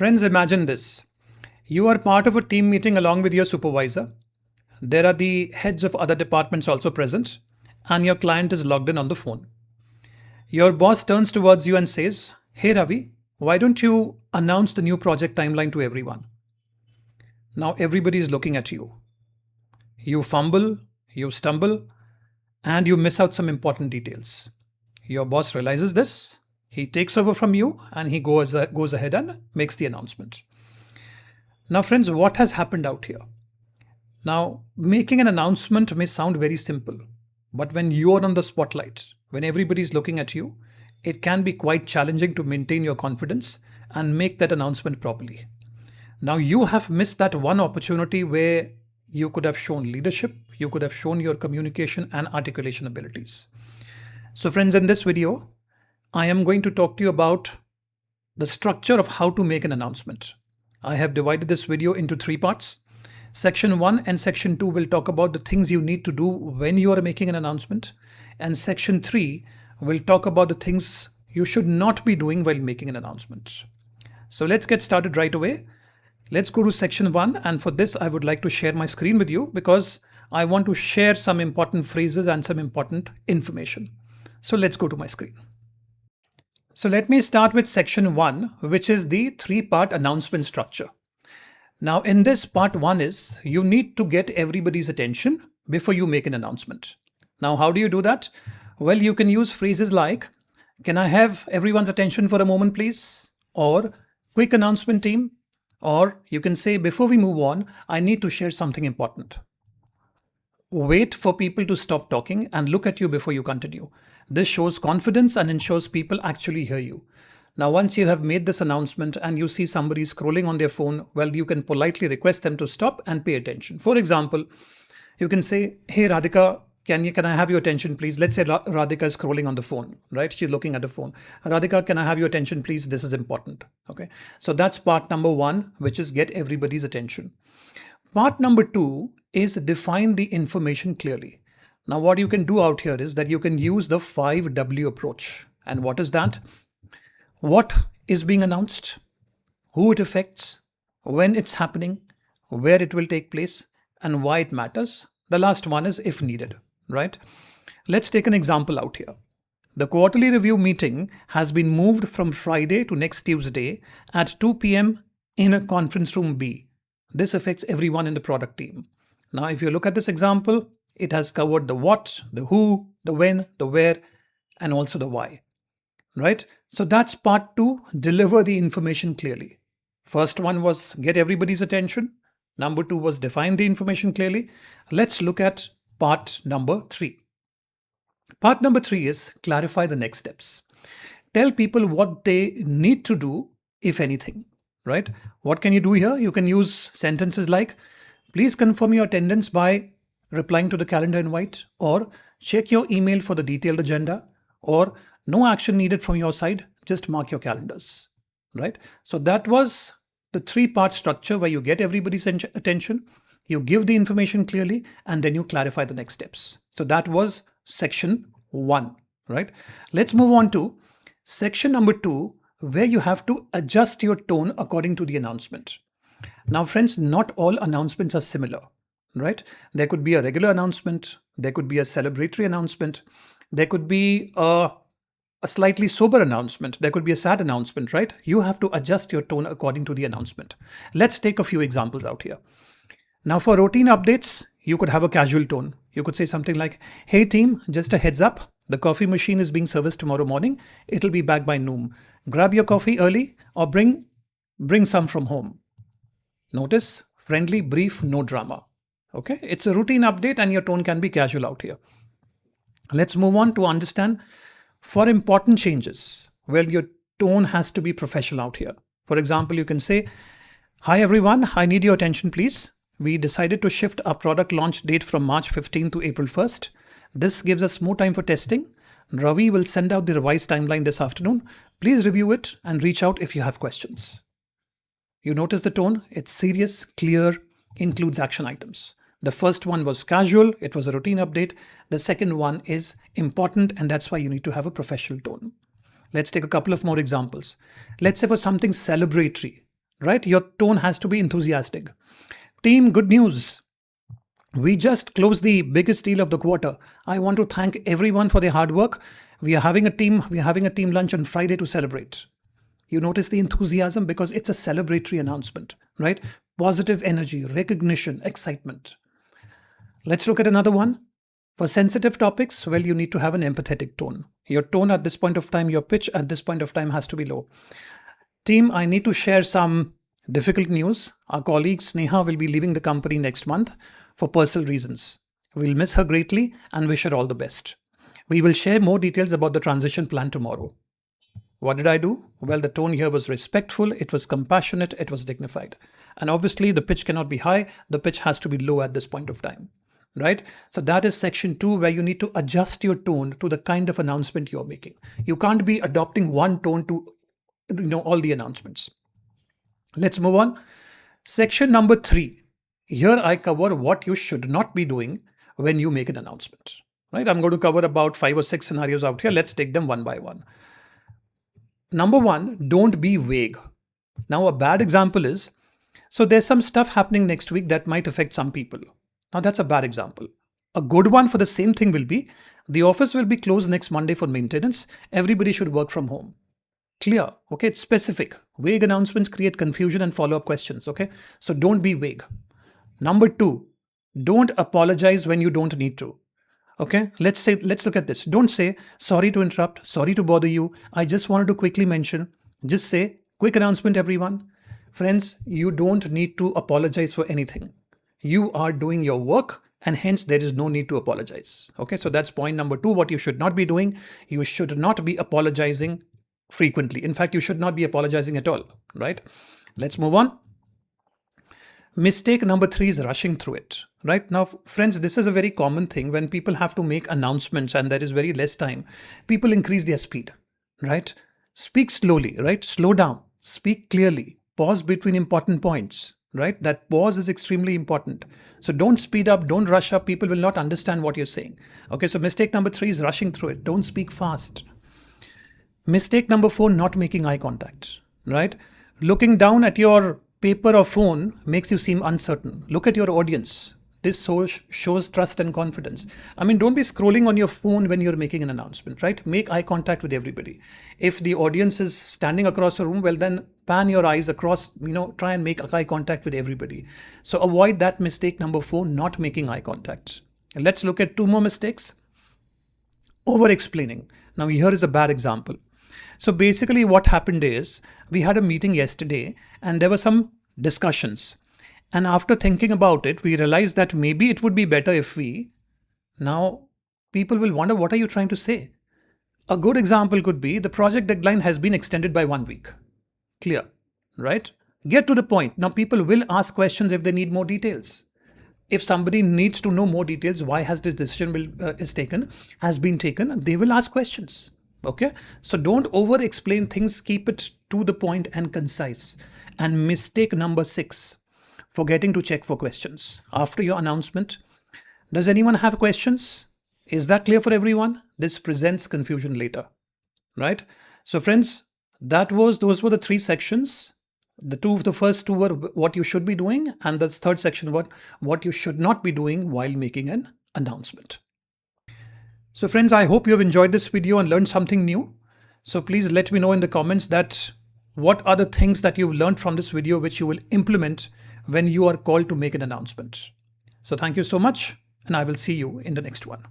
Friends, imagine this. You are part of a team meeting along with your supervisor. There are the heads of other departments also present, and your client is logged in on the phone. Your boss turns towards you and says, "Hey Ravi, why don't you announce the new project timeline to everyone?" Now everybody is looking at you. You fumble, you stumble, and you miss out some important details. Your boss realizes this. He takes over from you and he goes ahead and makes the announcement. Now, friends, what has happened out here? Now, making an announcement may sound very simple, but when you are on the spotlight, when everybody is looking at you, it can be quite challenging to maintain your confidence and make that announcement properly. Now, you have missed that one opportunity where you could have shown leadership, you could have shown your communication and articulation abilities. So, friends, in this video, I am going to talk to you about the structure of how to make an announcement. I have divided this video into 3 parts. Section 1 and Section 2 will talk about the things you need to do when you are making an announcement. And Section 3 will talk about the things you should not be doing while making an announcement. So let's get started right away. Let's go to Section 1. And for this, I would like to share my screen with you because I want to share some important phrases and some important information. So let's go to my screen. So let me start with Section 1, which is the 3-part announcement structure. Now, in this part 1 is you need to get everybody's attention before you make an announcement. Now, how do you do that? Well, you can use phrases like, "Can I have everyone's attention for a moment, please?" Or, "Quick announcement, team." Or you can say, "Before we move on, I need to share something important." Wait for people to stop talking and look at you before you continue. This shows confidence and ensures people actually hear you. Now, once you have made this announcement and you see somebody scrolling on their phone, well, you can politely request them to stop and pay attention. For example, you can say, "Hey Radhika, can I have your attention, please?" Let's say Radhika is scrolling on the phone, right? She's looking at the phone. "Radhika, can I have your attention, please? This is important." Okay. So that's part number 1, which is get everybody's attention. Part number 2 is define the information clearly. Now, what you can do out here is that you can use the 5W approach. And what is that? What is being announced, who it affects, when it's happening, where it will take place, and why it matters. The last one is if needed, right? Let's take an example out here. The quarterly review meeting has been moved from Friday to next Tuesday at 2 p.m. in a conference room B. This affects everyone in the product team. Now, if you look at this example, it has covered the what, the who, the when, the where, and also the why, right? So that's part 2, deliver the information clearly. First one was get everybody's attention. Number 2 was define the information clearly. Let's look at part number 3. Part number 3 is clarify the next steps. Tell people what they need to do, if anything, right? What can you do here? You can use sentences like, "Please confirm your attendance by replying to the calendar invite," or "Check your email for the detailed agenda," or "No action needed from your side, just mark your calendars," right? So that was the 3-part structure where you get everybody's attention, you give the information clearly, and then you clarify the next steps. So that was Section 1, right? Let's move on to Section number 2, where you have to adjust your tone according to the announcement. Now, friends, not all announcements are similar, right? There could be a regular announcement, there could be a celebratory announcement, there could be a slightly sober announcement, there could be a sad announcement, right? You have to adjust your tone according to the announcement. Let's take a few examples out here. Now, for routine updates, you could have a casual tone. You could say something like, "Hey team, just a heads up, the coffee machine is being serviced tomorrow morning. It'll be back by noon. Grab your coffee early or bring some from home." Notice, friendly, brief, no drama. Okay, it's a routine update and your tone can be casual out here. Let's move on to understand for important changes. Well, your tone has to be professional out here. For example, you can say, "Hi everyone, I need your attention please. We decided to shift our product launch date from March 15 to April 1st. This gives us more time for testing. Ravi will send out the revised timeline this afternoon. Please review it and reach out if you have questions." You notice the tone? It's serious, clear, includes action items. The first one was casual, it was a routine update. The second one is important, and that's why you need to have a professional tone. Let's take a couple of more examples. Let's say for something celebratory. right? Your tone has to be enthusiastic. Team, good news. We just closed the biggest deal of the quarter. I want to thank everyone for their hard work. We are having a team lunch on Friday to celebrate. You notice the enthusiasm because it's a celebratory announcement, right? Positive energy, recognition, excitement. Let's look at another one. For sensitive topics, well, you need to have an empathetic tone. Your tone at this point of time, your pitch at this point of time has to be low. Team, I need to share some difficult news. Our colleague Sneha will be leaving the company next month for personal reasons. We'll miss her greatly and wish her all the best. We will share more details about the transition plan tomorrow. What did I do? Well, the tone here was respectful, it was compassionate, it was dignified. And obviously, the pitch cannot be high, the pitch has to be low at this point of time. Right? So that is section 2, where you need to adjust your tone to the kind of announcement you're making. You can't be adopting one tone to all the announcements. Let's move on. Section number 3. Here I cover what you should not be doing when you make an announcement. Right? I'm going to cover about 5 or 6 scenarios out here. Let's take them one by one. Number 1, don't be vague. Now, a bad example is, so there's some stuff happening next week that might affect some people. Now, that's a bad example. A good one for the same thing will be, the office will be closed next Monday for maintenance. Everybody should work from home. Clear. Okay, it's specific. Vague announcements create confusion and follow-up questions. Okay, so don't be vague. Number 2, don't apologize when you don't need to. Okay, let's look at this. Don't say, sorry to interrupt, sorry to bother you. I just wanted to quickly mention, just say, quick announcement, everyone. Friends, you don't need to apologize for anything. You are doing your work and hence there is no need to apologize. Okay, so that's point number 2, what you should not be doing. You should not be apologizing frequently. In fact, you should not be apologizing at all, right? Let's move on. Mistake number 3 is rushing through it. Right now, friends, this is a very common thing when people have to make announcements and there is very less time. People increase their speed, right? Speak slowly, right? Slow down, speak clearly, pause between important points, right? That pause is extremely important. So don't speed up, don't rush up. People will not understand what you're saying. Okay, so mistake number 3 is rushing through it. Don't speak fast. Mistake number 4, not making eye contact, right? Looking down at your paper or phone makes you seem uncertain. Look at your audience. This shows trust and confidence. I mean, don't be scrolling on your phone when you're making an announcement, right? Make eye contact with everybody. If the audience is standing across a room, well, then pan your eyes across, try and make eye contact with everybody. So avoid that mistake number 4, not making eye contact. Let's look at 2 more mistakes. Over-explaining. Now, here is a bad example. So basically what happened is, we had a meeting yesterday and there were some discussions. And after thinking about it, we realized that maybe it would be better if now people will wonder, what are you trying to say? A good example could be, the project deadline has been extended by 1 week. Clear, right? Get to the point. Now people will ask questions if they need more details. If somebody needs to know more details, why has this decision has been taken, they will ask questions. Okay, so don't over explain things, keep it to the point and concise. And mistake number 6, forgetting to check for questions after your announcement. Does anyone have questions? Is that clear for everyone? This presents confusion later, right? So friends, those were the 3 sections. The first two were what you should be doing, and the third section what you should not be doing while making an announcement. So friends, I hope you have enjoyed this video and learned something new. So please let me know in the comments that what are the things that you've learned from this video which you will implement when you are called to make an announcement. So thank you so much, and I will see you in the next one.